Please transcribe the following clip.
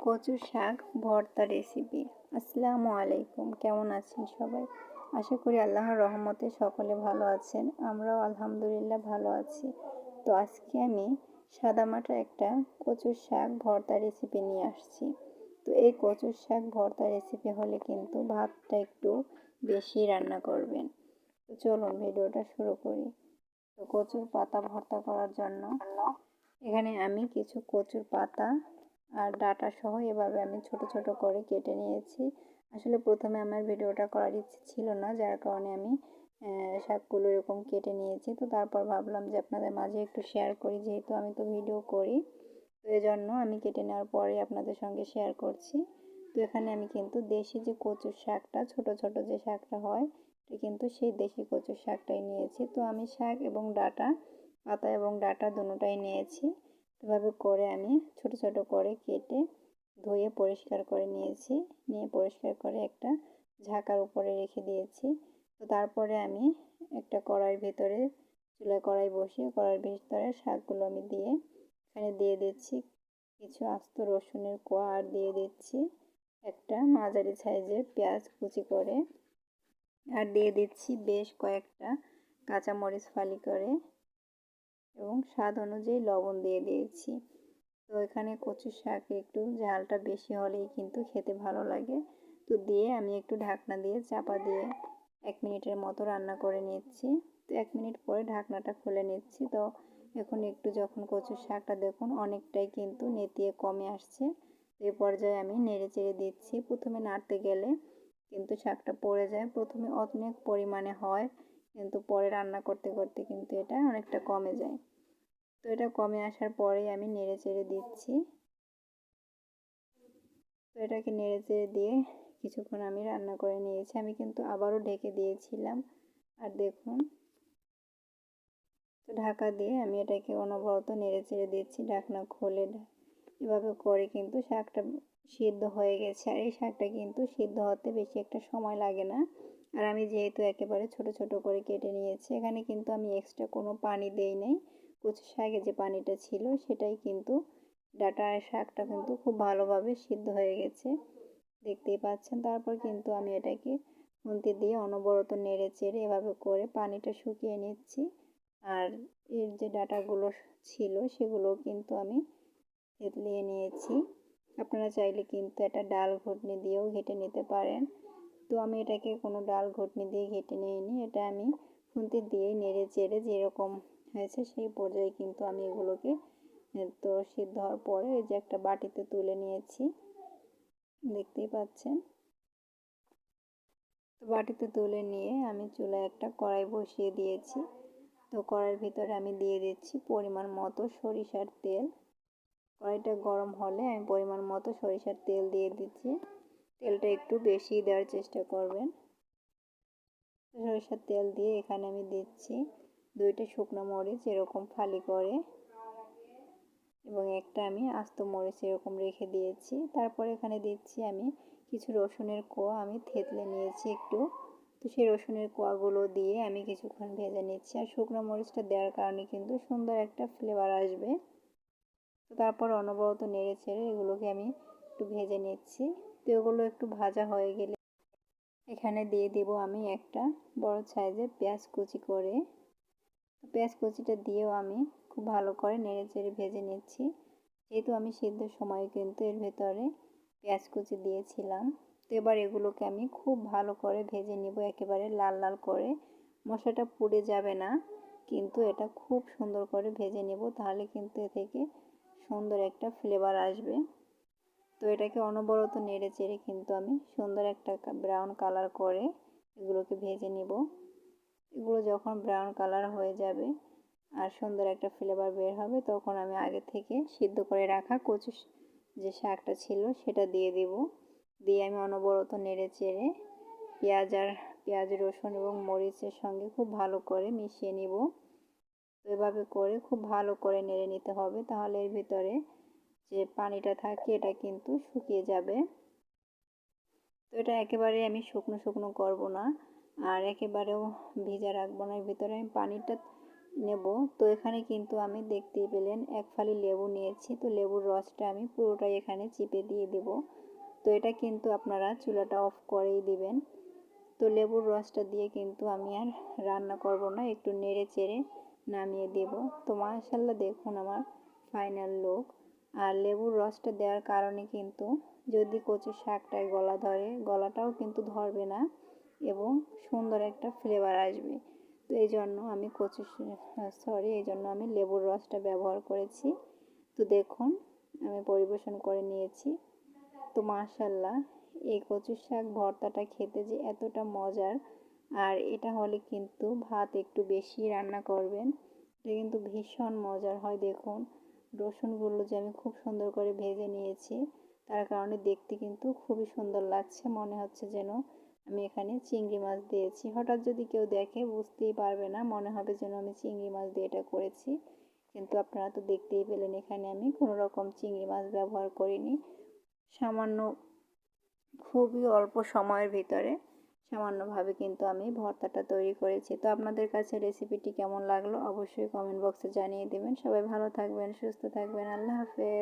কচু শাক ভর্তা রেসিপি। আসসালামু আলাইকুম, কেমন আছেন সবাই? আশা করি আল্লাহর রহমতে সকলে ভালো আছেন। আমরাও আলহামদুলিল্লাহ ভালো আছি। তো আজকে আমি সাদামাটা একটা কচুর শাক ভর্তা রেসিপি নিয়ে আসছি। তো এই কচুর শাক ভর্তা রেসিপি হলে কিন্তু ভাতটা একটু বেশি রান্না করবেন। তো চলুন ভিডিওটা শুরু করি। তো কচুর পাতা ভর্তা করার জন্য এখানে আমি কিছু কচুর পাতা আর ডাঁটা সহ এভাবে আমি ছোট ছোট করে কেটে নিয়েছি। আসলে প্রথমে আমার ভিডিওটা করার ইচ্ছে ছিল না, যার কারণে আমি শাকগুলো এরকম কেটে নিয়েছি। তো তারপর ভাবলাম যে আপনাদের মাঝে একটু শেয়ার করি, যেহেতু আমি তো ভিডিও করি, তো এই জন্য আমি কেটে নেওয়ার পরে আপনাদের সঙ্গে শেয়ার করছি। তো এখানে আমি কিন্তু দেশি যে কচুর শাকটা, ছোট ছোট যে শাকটা হয়, এটা কিন্তু সেই দেশি কচুর শাকটাই নিয়েছি। তো আমি শাক এবং ডাঁটা, পাতা এবং ডাঁটা দুটোটাই নিয়েছি। এভাবে করে আমি ছোট ছোট করে কেটে ধুয়ে পরিষ্কার করে নিয়েছি। নিয়ে পরিষ্কার করে একটা ঝাঁকার উপরে রেখে দিয়েছি। তো তারপরে আমি একটা কড়াইয়ের ভেতরে, চুলায় কড়াই বসিয়ে কড়াইয়ের ভেতরে শাকগুলো আমি দিয়ে এখানে দিয়ে দিচ্ছি কিছু আস্ত রসুনের কোয়া, আর দিয়ে দিচ্ছি একটা মাঝারি সাইজের পেঁয়াজ কুচি করে, আর দিয়ে দিচ্ছি বেশ কয়েকটা কাঁচামরিচ ফালি করে, এবং স্বাদ অনুযায়ী লবণ দিয়ে দিয়েছি। তো এখানে কচু শাকে একটু ঝালটা বেশি হলেই কিন্তু খেতে ভালো লাগে। তো দিয়ে আমি একটু ঢাকনা দিয়ে চাপা দিয়ে 1 মিনিটের মতো রান্না করে নিচ্ছি। তো 1 মিনিট পরে ঢাকনাটা খুলে নিচ্ছি। তো এখন একটু যখন কচুর শাকটা দেখুন অনেকটাই কিন্তু নেতিয়ে কমে আসছে, এই পর্যায়ে আমি নেড়ে চেড়ে দিচ্ছি। প্রথমে নাড়তে গেলে কিন্তু শাকটা পড়ে যায়, প্রথমে অনেক পরিমাণে হয়, কিন্তু পরে রান্না করতে করতে কিন্তু এটা অনেকটা কমে যায়। তো এটা কমে আসার পরেই আমি নেড়ে চেড়ে দিচ্ছি। তো এটাকে নেড়ে চেড়ে দিয়ে কিছুক্ষণ আমি রান্না করে নিয়েছি। আমি কিন্তু আবারও ঢেকে দিয়েছিলাম। আর দেখুন, তো ঢাকা দিয়ে আমি এটাকে অনবরত নেড়ে চেড়ে দিচ্ছি, ঢাকনা খুলে। এভাবে করে কিন্তু শাকটা সিদ্ধ হয়ে গেছে। আর এই শাকটা কিন্তু সিদ্ধ হতে বেশি একটা সময় লাগে না। আর আমি যেহেতু একেবারে ছোট ছোট করে কেটে নিয়েছি, এখানে কিন্তু আমি এক্সট্রা কোনো পানি দেই নাই। কচু শাকে যে পানিটা ছিল সেটাই কিন্তু ডাঁটা আর শাকটা কিন্তু খুব ভালোভাবে সিদ্ধ হয়ে গেছে, দেখতেই পাচ্ছেন। তারপর কিন্তু আমি এটাকে খুন্তি দিয়ে অনবরত নেড়ে চেড়ে এভাবে করে পানিটা শুকিয়ে নিচ্ছি। আর এর যে ডাঁটাগুলো ছিল সেগুলো কিন্তু আমি থেতলিয়ে নিয়েছি। আপনারা চাইলে কিন্তু এটা ডাল ঘুটনি দিয়েও ঘেটে নিতে পারেন। তো আমি এটাকে কোনো ডাল ঘুটনি দিয়ে ঘেটে নিইনি, এটা আমি খুন্তি দিয়ে নেড়ে চেড়ে যেরকম হয়েছে সেই পর্যায়ে কিন্তু আমি এগুলোকে, তো সিদ্ধ হওয়ার পরে এই যে একটা বাটিতে তুলে নিয়েছি, দেখতেই পাচ্ছেন। তো বাটিতে তুলে নিয়ে আমি চুলায় একটা কড়াই বসিয়ে দিয়েছি। তো কড়াইয়ের ভিতরে আমি দিয়ে দিচ্ছি পরিমাণ মতো সরিষার তেল। কড়াইটা গরম হলে আমি পরিমাণ মতো সরিষার তেল দিয়ে দিচ্ছি। তেলটা একটু বেশি দেওয়ার চেষ্টা করবেন। সরিষার তেল দিয়ে এখানে আমি দিচ্ছি 2টা শুকনো মরিচ এরকম ফালি করে, এবং একটা আমি আস্ত মরিচ এরকম রেখে দিয়েছি। তারপর এখানে দিচ্ছি আমি কিছু রসুনের কোয়া, আমি থেতলে নিয়েছি একটু। তো সেই রসুনের কোয়াগুলো দিয়ে আমি কিছুক্ষণ ভেজে নিচ্ছি। আর শুকনো মরিচটা দেওয়ার কারণে কিন্তু সুন্দর একটা ফ্লেভার আসবে। তো তারপর অনবরত নেড়ে ছেড়ে এগুলোকে আমি একটু ভেজে নিচ্ছি। তো এগুলো একটু ভাজা হয়ে গেলে এখানে দিয়ে দেব আমি একটা বড় সাইজের পেঁয়াজ কুচি করে। পেঁয়াজ কুচিটা দিয়েও আমি খুব ভালো করে নেড়ে চেড়ে ভেজে নিচ্ছি। যেহেতু আমি সিদ্ধর সময় কিন্তু এর ভেতরে পেঁয়াজ কুচি দিয়েছিলাম। তো এবার এগুলোকে আমি খুব ভালো করে ভেজে নিব, একেবারে লাল লাল করে। মশলাটা পুড়ে যাবে না, কিন্তু এটা খুব সুন্দর করে ভেজে নেব, তাহলে কিন্তু এ থেকে সুন্দর একটা ফ্লেভার আসবে। তো এটাকে অনবরত নেড়ে চেড়ে কিন্তু আমি সুন্দর একটা ব্রাউন কালার করে এগুলোকে ভেজে নিব। এগুলো যখন ব্রাউন কালার হয়ে যাবে আর সুন্দর একটা ফ্লেভার বের হবে, তখন আমি আগে থেকে সিদ্ধ করে রাখা কচু যে শাকটা ছিল সেটা দিয়ে দেব। দিয়ে আমি অনবরত নেড়ে চেড়ে পেঁয়াজ রসুন এবং মরিচের সঙ্গে খুব ভালো করে মিশিয়ে নিব। তো এভাবে করে খুব ভালো করে নেড়ে নিতে হবে, তাহলে এর ভিতরে যে পানিটা থাকে এটা কিন্তু শুকিয়ে যাবে। তো এটা একেবারে আমি শুকনো শুকনো করব না, আর একেবারেও ভিজা রাখবো না। এর ভিতরে আমি পানিটা নেব। তো এখানে কিন্তু আমি দেখতেই পেলেন এক ফালি লেবু নিয়েছি। তো লেবুর রসটা আমি পুরোটাই এখানে চিপে দিয়ে দেব। তো এটা কিন্তু আপনারা চুলাটা অফ করেই দিবেন। তো লেবুর রসটা দিয়ে কিন্তু আমি আর রান্না করব না, একটু নেড়ে চেড়ে নামিয়ে দেব। তো মাশাআল্লাহ দেখুন আমার ফাইনাল লুক। আর লেবুর রসটা দেওয়ার কারণে কিন্তু যদি কচু শাকটায় গলা ধরে, গলাটাও কিন্তু ধরবে না এবং সুন্দর একটা ফ্লেভার আসবে। তো এই জন্য আমি এই জন্য আমি লেবুর রসটা ব্যবহার করেছি। তো দেখুন আমি পরিবেশন করে নিয়েছি। তো মাশাআল্লাহ এই কচু শাক ভর্তাটা খেতে যে এতটা মজার, আর এটা হলে কিন্তু ভাত একটু বেশি রান্না করবেন, এটা কিন্তু ভীষণ মজার হয়। দেখুন রসুনগুলো যে আমি খুব সুন্দর করে ভেজে নিয়েছি, তার কারণে দেখতে কিন্তু খুবই সুন্দর লাগছে, মনে হচ্ছে যেন আমি এখানে চিংড়ি মাছ দিয়েছি। হঠাৎ যদি কেউ দেখে বুঝতেই পারবে না, মনে হবে যেন আমি চিংড়ি মাছ দিয়ে এটা করেছি। কিন্তু আপনারা তো দেখতেই পেলেন এখানে আমি কোনো রকম চিংড়ি মাছ ব্যবহার করিনি। সামান্য খুবই অল্প সময়ের ভিতরে সামান্যভাবে কিন্তু আমি ভর্তাটা তৈরি করেছি। তো আপনাদের কাছে রেসিপিটি কেমন লাগলো অবশ্যই কমেন্ট বক্সে জানিয়ে দেবেন। সবাই ভালো থাকবেন, সুস্থ থাকবেন। আল্লাহ হাফেজ।